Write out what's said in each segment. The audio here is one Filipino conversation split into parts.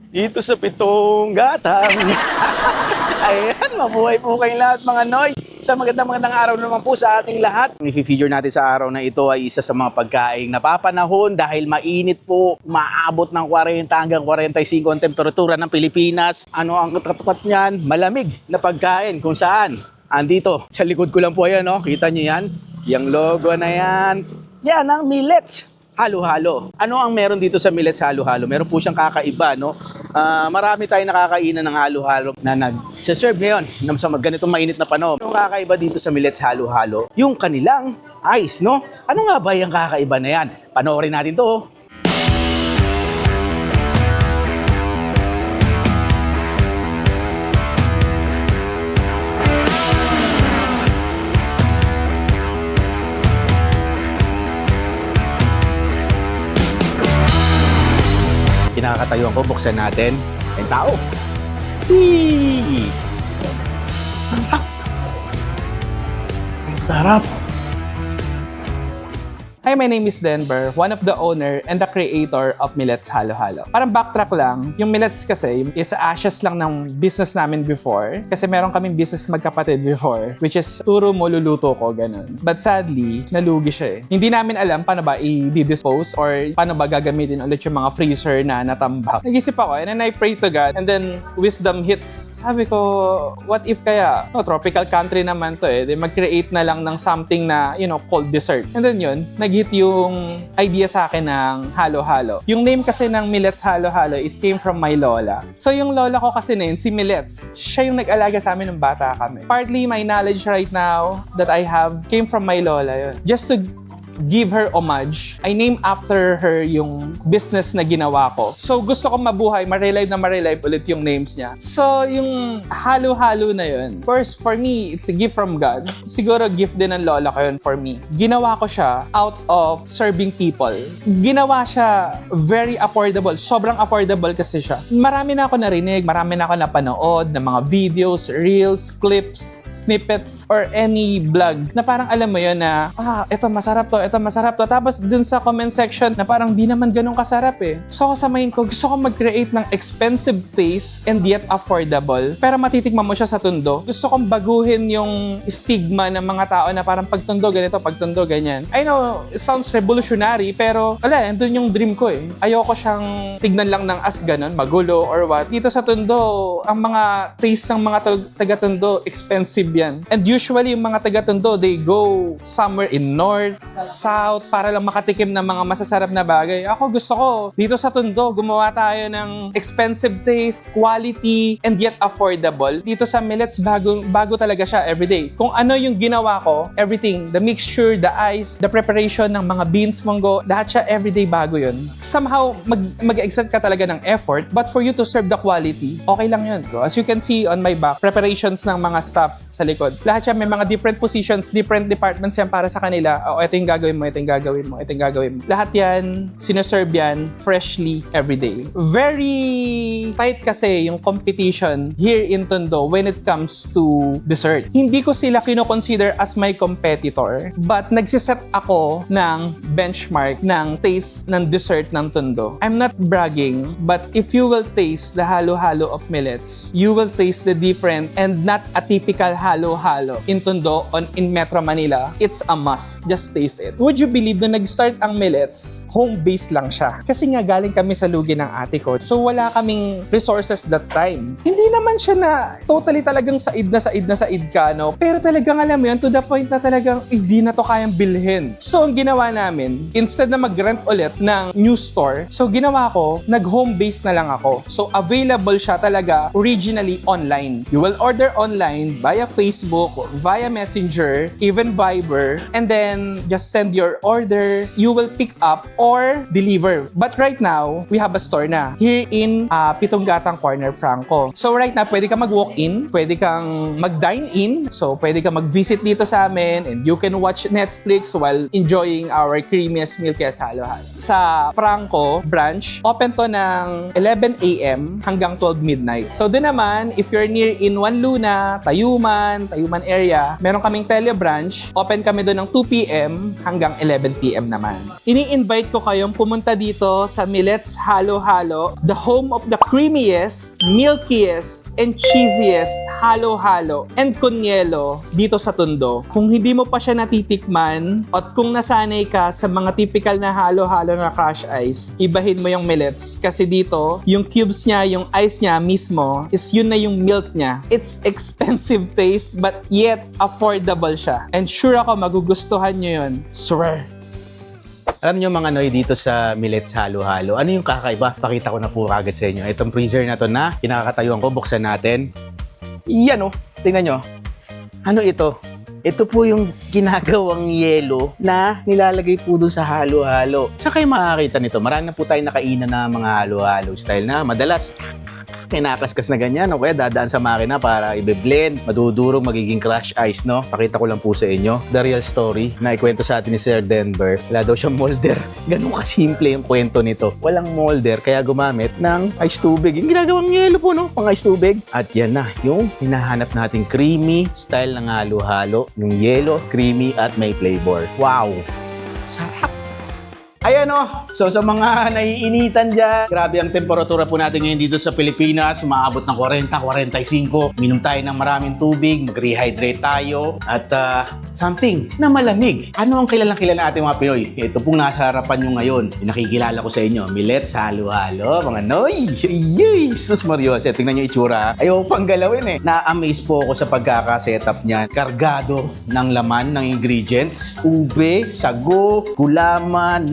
dito sa Pitong Gatang. Ayan, mabuhay po kayong lahat mga Noy. Sa magandang araw naman po sa ating lahat. Ang i-feature natin sa araw na ito ay isa sa mga pagkaing napapanahon dahil mainit po, maabot ng 40 hanggang 45 ang temperatura ng Pilipinas. Ano ang katapat niyan? Malamig na pagkain kung saan. Andito, sa likod ko lang po yan, no? Kita niyo yan? Yung logo na yan. Yan ang Millets Halo-Halo. Ano ang meron dito sa Millets Halo-Halo? Meron po siyang kakaiba, no? Marami tayong nakakainan ng halo-halo na nag-serve ngayon sa ganitong mainit na panahon. Ang kakaiba dito sa Millets Halo-Halo, yung kanilang ice, no? Ano nga ba yung kakaiba na yan? Panoorin natin to. Kinakatayuan ko, buksan natin. Ang tao. Hee! Ang sarap. Hi, my name is Denver, one of the owner and the creator of Millets Halo-Halo. Parang backtrack lang, yung Millets kasi is ashes lang ng business namin before. Kasi meron kaming business magkapatid before, which is turo mo luluto ko, ganun. But sadly, nalugi siya eh. Hindi namin alam paano ba i-dispose or paano ba gagamitin ulit yung mga freezer na natambak. Nag-isip ako and then I pray to God and then wisdom hits. Sabi ko, what if kaya? No, tropical country naman to eh. Then mag-create na lang ng something na, called dessert. And then yun, nag-hit yung idea sa akin ng halo-halo. Yung name kasi ng Millets Halo-Halo, it came from my lola. So yung lola ko kasi na yun, si Millets, siya yung nag-alaga sa amin ng bata kami. Partly my knowledge right now that I have came from my lola yun. Just to give her homage, I named after her yung business na ginawa ko. So gusto ko mabuhay, ma-relive ulit yung names niya. So yung halo-halo na yun, first for me, it's a gift from God. Siguro gift din ng lola ko yun for me. Ginawa ko siya out of serving people. Ginawa siya very affordable. Sobrang affordable kasi siya. Marami na ako narinig, marami na ako napanood ng mga videos, reels, clips, snippets, or any vlog na parang alam mo yun na, ito masarap to, tapos dun sa comment section na parang di naman ganun kasarap eh. So sa mind ko, gusto ko mag-create ng expensive taste and yet affordable pero matitikman mo siya sa tundo. Gusto kong baguhin yung stigma ng mga tao na parang pagtundo ganito, pagtundo ganyan. I know, it sounds revolutionary pero wala, dun yung dream ko eh. Ayoko siyang tignan lang ng as ganun, magulo or what. Dito sa tundo, ang mga taste ng mga taga-tundo, expensive yan. And usually yung mga taga-tundo, they go somewhere in north, south para lang makatikim ng mga masasarap na bagay. Ako gusto ko, dito sa Tondo, gumawa tayo ng expensive taste, quality, and yet affordable. Dito sa Millets, bago talaga siya everyday. Kung ano yung ginawa ko, everything, the mixture, the ice, the preparation ng mga beans, munggo, lahat siya everyday bago yun. Somehow, mag-exert ka talaga ng effort, but for you to serve the quality, okay lang yun. As you can see on my back, preparations ng mga staff sa likod. Lahat siya may mga different positions, different departments yan para sa kanila. Ito yung gagawin mo, ito yung gagawin mo, ito yung gagawin mo. Lahat yan, sineserve yan freshly everyday. Very tight kasi yung competition here in Tondo when it comes to dessert. Hindi ko sila kino-consider as my competitor, but nagsiset ako ng benchmark ng taste ng dessert ng Tondo. I'm not bragging, but if you will taste the halo-halo of Millets, you will taste the different and not a typical halo-halo in Tondo in Metro Manila. It's a must. Just taste it. Would you believe na nag-start ang Millets, home-based lang siya. Kasi nga galing kami sa lugi ng ate ko. So wala kaming resources that time. Hindi naman siya na totally talagang said ka, no? Pero talagang alam mo yun, to the point na talagang hindi na to kayang bilhin. So ang ginawa namin, instead na mag-rent ulit ng new store, so ginawa ko, nag-home-based na lang ako. So available siya talaga originally online. You will order online via Facebook, via Messenger, even Viber, and then just send your order, you will pick up or deliver. But right now, we have a store na here in Pitong Gatang Corner, Franco. So right now, pwede ka mag-walk-in, pwede kang mag-dine-in, so pwede ka mag-visit dito sa amin and you can watch Netflix while enjoying our creamiest milk halo-halo. Sa Franco branch, open to ng 11 a.m. hanggang 12 midnight. So doon naman, if you're near in Juan Luna, Tayuman area, meron kaming tele branch, open kami doon ng 2 p.m. hanggang 11 PM naman. Ini-invite ko kayong pumunta dito sa Millet's Halo Halo, the home of the creamiest, milkiest, and cheesiest halo halo and kunyelo dito sa Tondo. Kung hindi mo pa siya natitikman at kung nasanay ka sa mga typical na halo halo na crush ice, ibahin mo yung Millet's kasi dito yung cubes niya, yung ice niya mismo is yun na yung milk niya. It's expensive taste but yet affordable siya. And sure ako magugustuhan nyo yun. Swear. Alam niyo mga Noy, dito sa Millet's Halo Halo, ano yung kakaiba? Pakita ko na po agad sa inyo. Itong freezer na to na kinakatayuan ko, buksan natin. Yan oh, tingnan nyo. Ano ito? Ito po yung ginagawang yelo na nilalagay po doon sa halo-halo. Saan kayo makakita nito? Marami na po tayo nakainan na mga halo-halo style na madalas kinakaskas na ganyan o kaya dadaan sa makina para i-blend, madudurog, magiging crush ice, no? Pakita ko lang po sa inyo the real story na ikwento sa atin ni Sir Denver. Wala daw siyang molder. Ganun kasimple yung kwento nito. Walang molder kaya gumamit ng ice tubig. Yung ginagawang yelo po, no? Pang ice tubig. At yan na, yung hinahanap nating creamy style ng halo-halo. Yung yelo, creamy at may flavor. Wow! Sarap! Ayan o, so sa mga naiinitan dyan, grabe ang temperatura po natin ngayon dito sa Pilipinas, umaabot ng 40, 45, minom tayo ng maraming tubig, mag-rehydrate tayo, at something na malamig. Ano ang kilalang kilala natin mga Pinoy? Ito pong nasa harapan nyo ngayon, nakikilala ko sa inyo, Millet's Halo Halo, mga Noy! Yay! Sus Mariose, tingnan nyo itsura, ayaw pang galawin eh. Na-amaze po ako sa pagkakasetup niyan, kargado ng laman ng ingredients, ube, sago, gulaman,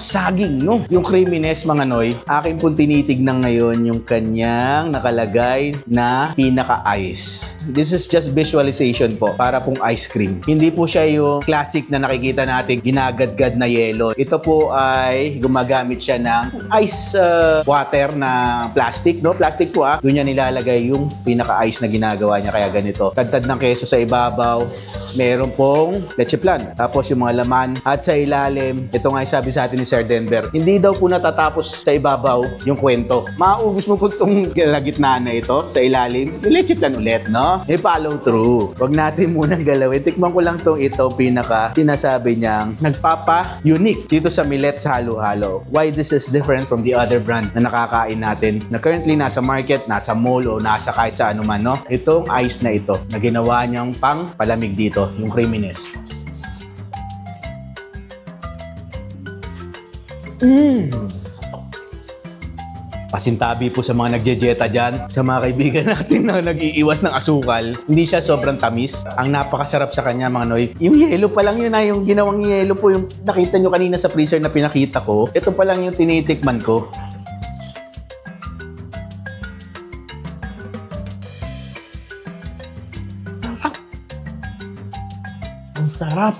saging, no? Yung creaminess, mga Noy, akin pong tinitignan ngayon yung kanyang nakalagay na pinaka-ice. This is just visualization po, para pong ice cream. Hindi po siya yung classic na nakikita natin ginagadgad na yelo. Ito po ay gumagamit siya ng ice water na plastic, no? Plastic po Doon niya nilalagay yung pinaka-ice na ginagawa niya, kaya ganito. Tagtad ng keso sa ibabaw, meron pong leche plan. Tapos yung mga laman at sa ilalim, ito nga sabi sa atin ni Sir Denver, hindi daw po natatapos sa ibabaw yung kwento. Maubos mo po itong gitnaan na ito sa ilalim, yung leche plan ulit, no? May follow through. Huwag natin munang galawin. Tikman ko lang ito pinaka sinasabi niyang nagpapa-unique dito sa Millet's Halo Halo. Why this is different from the other brand na nakakain natin na currently nasa market, nasa mall o nasa kahit sa ano man, no? Itong ice na ito na ginawa niyang pang palamig dito, yung creaminess. Pasintabi po sa mga nagjejeta dyan, sa mga kaibigan natin na nag-iiwas ng asukal. Hindi siya sobrang tamis. Ang napakasarap sa kanya, mga Noy. Yung yelo pa lang yun yung ginawang yelo po, yung nakita nyo kanina sa freezer na pinakita ko. Ito pa lang yung tinitikman ko. Sarap. Ang sarap.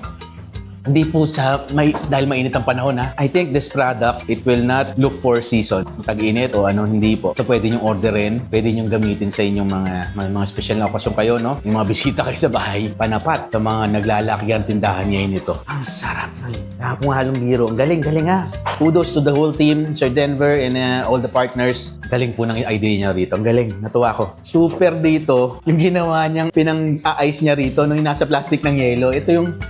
Hindi po dahil mainit ang panahon I think this product, it will not look for season. Tag-init o hindi po. So pwede nyo orderin, pwede nyo gamitin sa inyong mga special na okasyon kayo, no? Yung mga bisita kayo sa bahay, panapat sa mga naglalakyan tindahan ngayon ito. Ang sarap na yun. Pong halong biro. Ang galing Kudos to the whole team, Sir Denver and all the partners. Galing po ng idea niya rito. Ang galing. Natuwa ko. Super dito, yung ginawa niyang pinang-ice niya rito nung nasa plastic ng yelo. Ito yung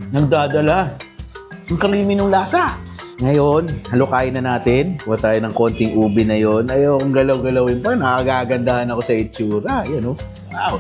nagdadala. Ang creamy ng lasa. Ngayon, halukain na natin. Huwag tayo ng konting ubi na yon. Ayaw kong galaw-galawin pa. Nakagagandahan ako sa itsura. Ayan, wow.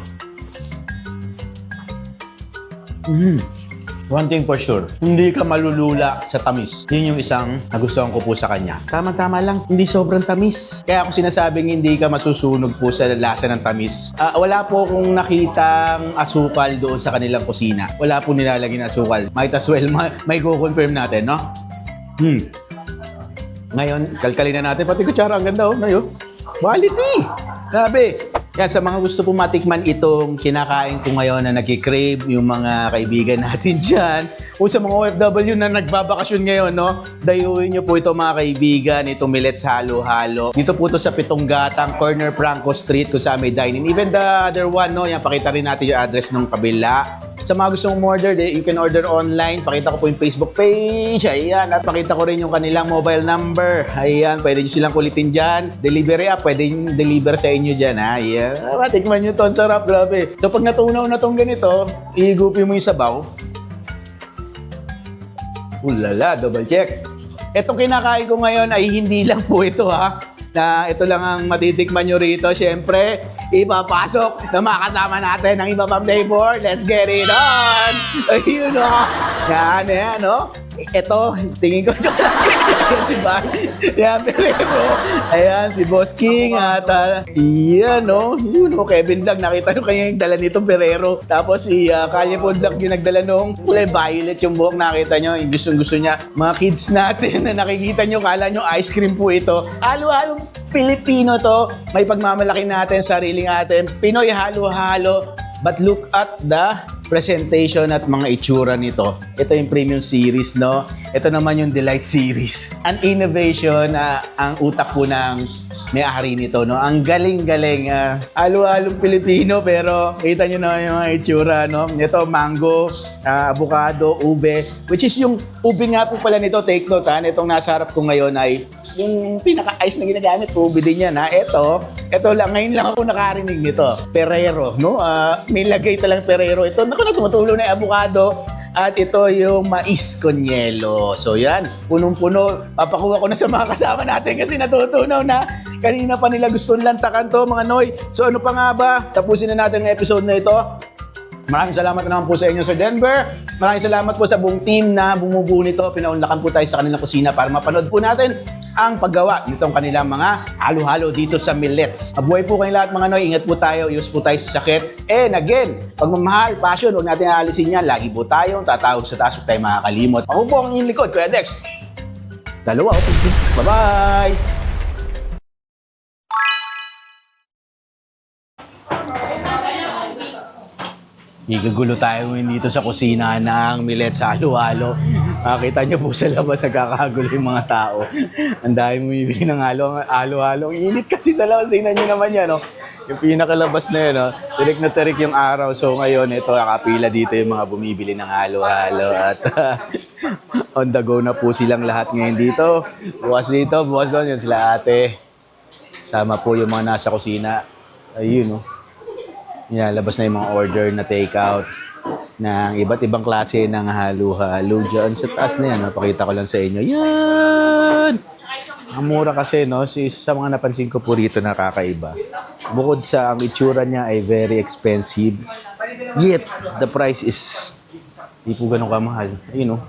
One thing for sure, hindi ka malulula sa tamis. Yun yung isang nagustuhan ko po sa kanya. Tama-tama lang, hindi sobrang tamis. Kaya ako sinasabing hindi ka masusunog po sa lasa ng tamis. Wala po akong nakitang asukal doon sa kanilang kusina. Wala po nilalagay na asukal. Might as well, may go-confirm natin, no? Ngayon, kalkalin na natin. Pati kutsara, ang ganda, Ngayon, quality! Grabe! Kaya sa mga gusto po matikman itong kinakain ko ngayon na nagkikrave, yung mga kaibigan natin dyan, o sa mga OFW na nagbabakasyon ngayon, no? Dayuhin nyo po ito mga kaibigan, itong Millet's Halo Halo. Dito po ito sa Pitong Gatang, corner Franco Street, kung saan may dine-in. Even the other one, no? Yan, pakita rin natin yung address ng kabila. Sa mga gusto mong order, you can order online. Pakita ko po yung Facebook page. Ayan. At pakita ko rin yung kanilang mobile number. Ayan. Pwede nyo silang kulitin dyan. Delivery app. Pwede yung deliver sa inyo dyan. Ayan. Tikman nyo to. Ang sarap. Grabe. So, pag natunaw na tong ganito, ihigupin mo yung sabaw. Ulala, double check. Itong kinakain ko ngayon ay hindi lang po ito ha. Na ito lang ang matitikman nyo rito. Siyempre, ipapasok na makasama natin ang iba pang flavor. Let's get it on! Ayun o. Yan o. Ito, tingin ko yan si Van. Yan, pero ayan, si Boss King at yan o. Yun o, Kevin Vlog. Nakita nyo kanya yung dala nito, Ferrero. Tapos si Kalye Food Vlog yung nagdala nung kulay violet yung buhok. Nakita nyo, yung gustong-gusto niya. Mga kids natin na nakikita nyo, kala nyo ice cream po ito. Halo-halo Pilipino to. May pagmamalaki natin, sariling atin. Pinoy halo-halo. But look at the presentation at mga itsura nito. Ito yung premium series, no? Ito naman yung Delight series. An innovation na ang utak po ng may-ari nito, no? Ang galing-galing. Halo-halong Pilipino, pero kita nyo na yung mga itsura, no? Ito, mango, avocado, ube. Which is yung ube nga po pala nito, take note, ha? Itong nasa harap ko ngayon ay yung pinaka-ice na ginagamit, ube din yan, ha? Ito lang, ngayon lang ako nakarinig nito. Ferrero, no? May lagay talang Ferrero. Ito, naku na, tumutulo na yung avocado. At ito yung mais con yelo. So yan, punong-puno. Papakuha ko na sa mga kasama natin kasi natutunaw na. Kanina pa nila gustong lantakan to, mga Noy. So ano pa nga ba? Tapusin na natin ang episode na ito. Maraming salamat naman po sa inyo sa Denver. Maraming salamat po sa buong team na bumubuo nito. Pinaunlakan po tayo sa kanilang kusina para mapanood po natin ang paggawa nitong kanilang mga halo-halo dito sa Millets. Mabuhay po kayong lahat, mga Noy. Ingat po tayo. Iwas po tayo sa sakit. And again, pagmamahal, passion, huwag natin aalisin yan. Lagi po tayong tatawag sa taas. Huwag tayo makakalimot. Ako po ang inyong likod, Kuya Dex. Dalawa. Bye-bye! Igagulo tayo ngayon dito sa kusina ng Millets halo-halo. Makita niyo po sa labas nagkakagulo yung mga tao. Ang dami bumibili ng halo-halo. Ang init kasi sa labas. Tingnan niyo naman yan, no? Yung pinakalabas na yun, no? Tirik na tirik yung araw. So ngayon, ito, nakapila dito yung mga bumibili ng halo-halo. At on the go na po silang lahat ngayon dito. Bukas dito, bukas doon. Yun sila ate. Sama po yung mga nasa kusina. Ayun, no? Yan, labas na yung mga order na take-out ng iba't ibang klase ng halo-halo dyan sa taas na yan. Napakita ko lang sa inyo. Yan! Ang mura kasi, no? So, isa sa mga napansin ko po rito nakakaiba. Bukod sa ang itsura niya ay very expensive, yet the price is di po ganun kamahal. Ayun, no?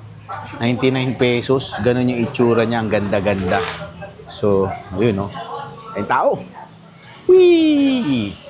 99 pesos. Ganun yung itsura niya. Ang ganda-ganda. So, ayun, no? Ayun, tao! Whee!